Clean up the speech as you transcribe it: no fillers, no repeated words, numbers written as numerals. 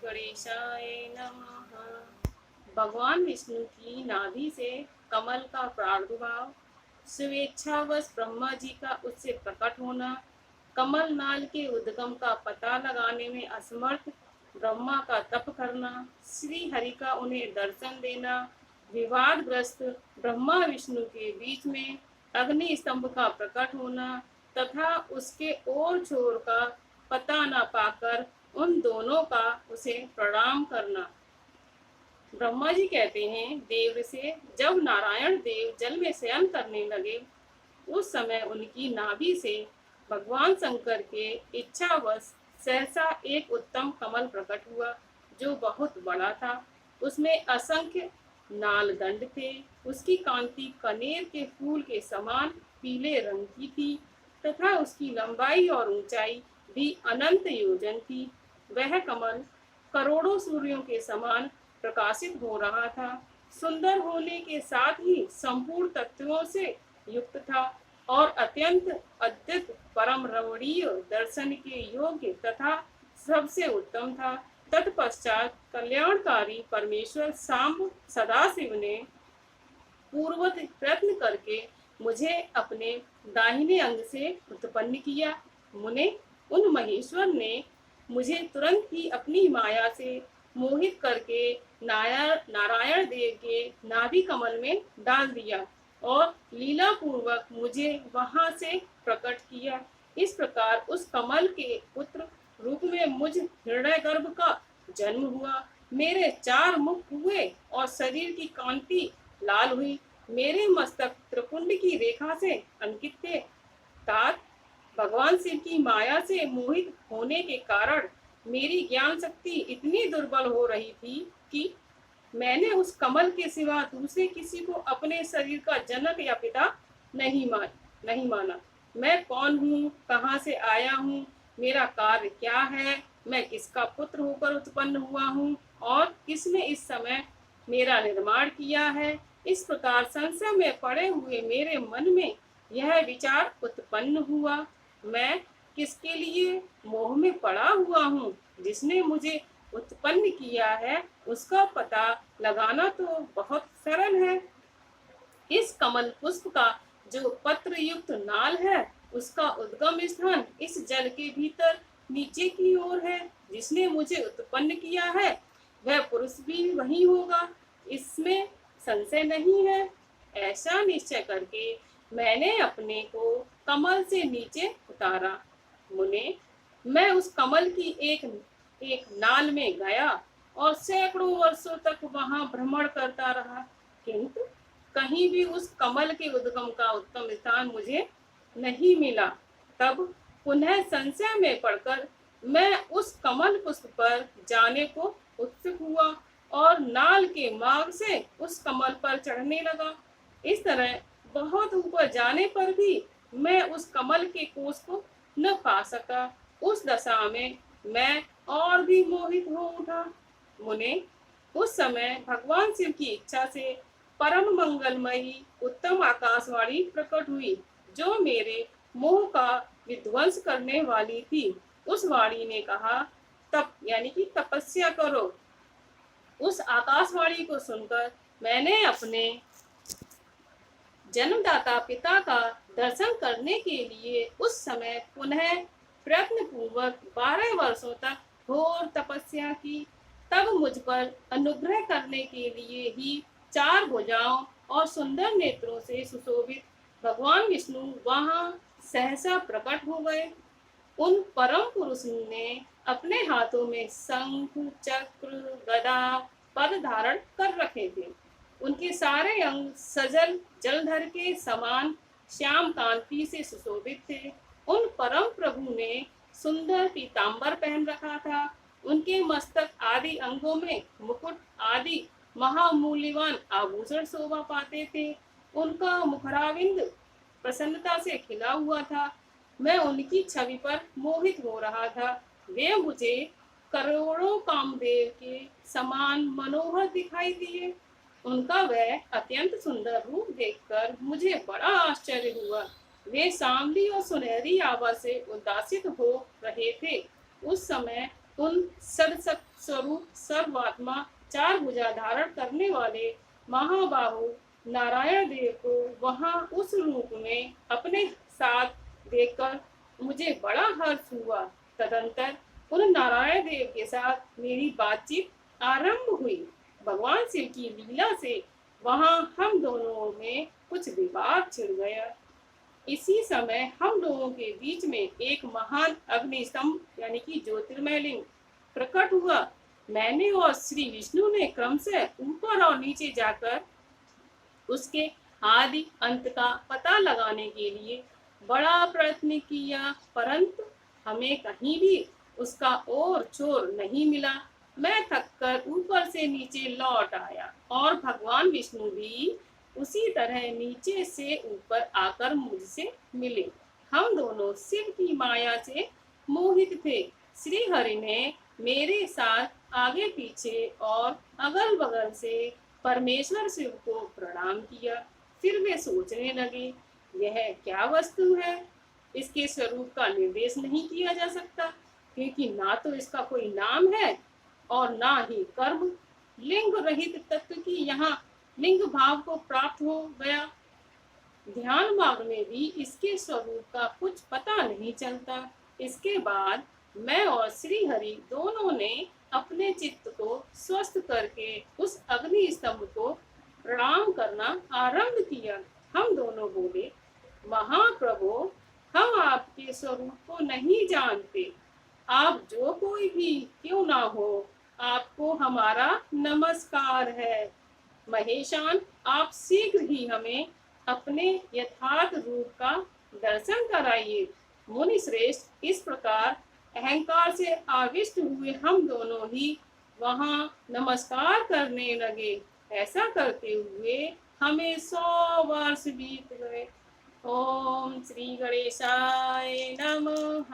गणेशाय नमः। भगवान विष्णु की नाभि से कमल का प्रादुर्भाव, स्वेच्छावश ब्रह्मा जी का उससे प्रकट होना, कमल नाल के उद्गम का पता लगाने में असमर्थ ब्रह्मा का तप करना, श्री हरि का उन्हें दर्शन देना, विवादग्रस्त ब्रह्मा विष्णु के बीच में अग्नि स्तंभ का प्रकट होना तथा उसके ओर छोर का पता न पाकर उन दोनों का उसे प्रणाम करना। ब्रह्मा जी कहते हैं, देव से जब नारायण देव जल में शयन करने लगे उस समय उनकी नाभि से भगवान शंकर के इच्छावश सहसा एक उत्तम कमल प्रकट हुआ जो बहुत बड़ा था। उसमें असंख्य नाल दंड थे। उसकी कांति कनेर के फूल के समान पीले रंग की थी तथा उसकी लंबाई और ऊंचाई भी अनंत योजन थी। वह कमल करोड़ों सूर्यों के समान प्रकाशित हो रहा था। सुंदर होने के साथ ही संपूर्ण तत्वों से युक्त था और अत्यंत अद्भुत परम रमणीय दर्शन के योग्य तथा सबसे उत्तम था। तत्पश्चात कल्याणकारी परमेश्वर सांब सदाशिव ने पूर्वत प्रयत्न करके मुझे अपने दाहिने अंग से उत्पन्न किया। मुने उन महेश्वर ने मुझे तुरंत ही अपनी माया से मोहित करके नारायण देव के नाभि कमल में डाल दिया और लीला पूर्वक मुझे वहां से प्रकट किया। इस प्रकार उस कमल के पुत्र रूप में मुझ हृदय गर्भ का जन्म हुआ। मेरे 4 मुख हुए और शरीर की कांति लाल हुई। मेरे मस्तक त्रिपुंड की रेखा से अंकित थे। तात भगवान शिव की माया से मोहित होने के कारण मेरी ज्ञान शक्ति इतनी दुर्बल हो रही थी कि मैंने उस कमल के सिवा दूसरे किसी को अपने शरीर का जनक या पिता नहीं माना। मैं कौन हूँ, कहाँ से आया हूँ, मेरा कार्य क्या है, मैं किसका पुत्र होकर उत्पन्न हुआ हूँ और किसने इस समय मेरा निर्माण किया है। इस प्रकार संशय में पड़े हुए मेरे मन में यह विचार उत्पन्न हुआ, मैं किसके लिए मोह में पड़ा हुआ हूँ। जिसने मुझे उत्पन्न किया है उसका पता लगाना तो बहुत सरल है। इस कमल पुष्प का जो पत्र युक्त नाल है उसका उद्गम स्थान इस जल के भीतर नीचे की ओर है। जिसने मुझे उत्पन्न किया है वह पुरुष भी वही होगा, इसमें संशय नहीं है। ऐसा निश्चय करके मैंने अपने को कमल से नीचे उतारा। मुने मैं उस कमल की एक नाल में गया और सैकड़ों वर्षों तक वहां भ्रमण करता रहा, किंतु कहीं भी उस कमल के उद्गम का उत्तम स्थान मुझे नहीं मिला। तब पुनः संशय में पड़कर मैं उस कमल पुष्प पर जाने को उत्सुक हुआ और नाल के मार्ग से उस कमल पर चढ़ने लगा। इस तरह बहुत ऊपर जाने पर भी मैं उस कमल के कोष को न पा सका। उस दशा में मैं और भी मोहित हो उठा। मुने उस समय भगवान शिव की इच्छा से परम मंगलमयी उत्तम आकाशवाणी प्रकट हुई जो मेरे मोह का विध्वंस करने वाली थी। उस वाणी ने कहा, तप यानी कि तपस्या करो। उस आकाशवाणी को सुनकर मैंने अपने जन्मदाता पिता का दर्शन करने के लिए उस समय पुनः प्रयत्न पूर्वक 12 वर्षों तक घोर तपस्या की। तब मुझ पर अनुग्रह करने के लिए ही 4 भुजाओं और सुंदर नेत्रों से सुशोभित भगवान विष्णु वहां सहसा प्रकट हो गए। उन परम पुरुष ने अपने हाथों में शंख, चक्र, गदा, पद धारण कर रखे थे। उनके सारे अंग सजल जलधर के समान श्याम कांति से सुशोभित थे। उन परम प्रभु ने सुंदर पीतांबर पहन रखा था। उनके मस्तक आदि अंगों में मुकुट आदि महामूल्यवान आभूषण शोभा पाते थे। उनका मुखराविंद प्रसन्नता से खिला हुआ था। मैं उनकी छवि पर मोहित हो रहा था। वे मुझे करोड़ों कामदेव के समान मनोहर दिखाई दिए। उनका वह अत्यंत सुंदर रूप देखकर मुझे बड़ा आश्चर्य हुआ। वे सांवली और सुनहरी आभा से उद्भासित हो रहे थे। उस समय उन स्वरूप सर्वात्मा चार भुजा धारण करने वाले महाबाहु नारायण देव को वहां उस रूप में अपने साथ देखकर मुझे बड़ा हर्ष हुआ। तदंतर उन नारायण देव के साथ मेरी बातचीत आरंभ हुई। भगवान शिव की लीला से वहां हम दोनों में कुछ विवाद छिड़ गया। इसी समय हम लोगों के बीच में एक महान अग्निस्तंभ यानी कि ज्योतिर्मय लिंग प्रकट हुआ। मैंने और श्री विष्णु ने क्रमशः ऊपर और नीचे जाकर उसके आदि अंत का पता लगाने के लिए बड़ा प्रयत्न किया, परंतु हमें कहीं भी उसका ओर छोर नहीं मिला। मैं थककर ऊपर से नीचे लौट आया और भगवान विष्णु भी उसी तरह नीचे से ऊपर आकर मुझसे मिले। हम दोनों शिव की माया से मोहित थे। श्री हरि ने मेरे साथ आगे पीछे और अगल बगल से परमेश्वर शिव को प्रणाम किया। फिर वे सोचने लगे, यह क्या वस्तु है? इसके स्वरूप का निर्देश नहीं किया जा सकता, क्योंकि ना तो इसका कोई नाम है और ना ही कर्म। लिंग रहित तत्व की यहाँ लिंग भाव को प्राप्त हो गया। ध्यान मार्ग में भी इसके स्वरूप का कुछ पता नहीं चलता। इसके बाद मैं और श्री हरि दोनों ने अपने चित्त को स्वस्थ करके उस अग्नि स्तंभ को प्रणाम करना आरंभ किया। हम दोनों बोले, महाप्रभु, हम आपके स्वरूप को नहीं जानते। आप जो कोई भी क्यों ना हो, आपको हमारा नमस्कार है। महेशान, आप शीघ्र ही हमें अपने यथार्थ रूप का दर्शन कराइए। मुनि श्रेष्ठ, इस प्रकार अहंकार से आविष्ट हुए हम दोनों ही वहां नमस्कार करने लगे। ऐसा करते हुए हमें 100 वर्ष बीत गए। ओम श्री गणेशाय नमः।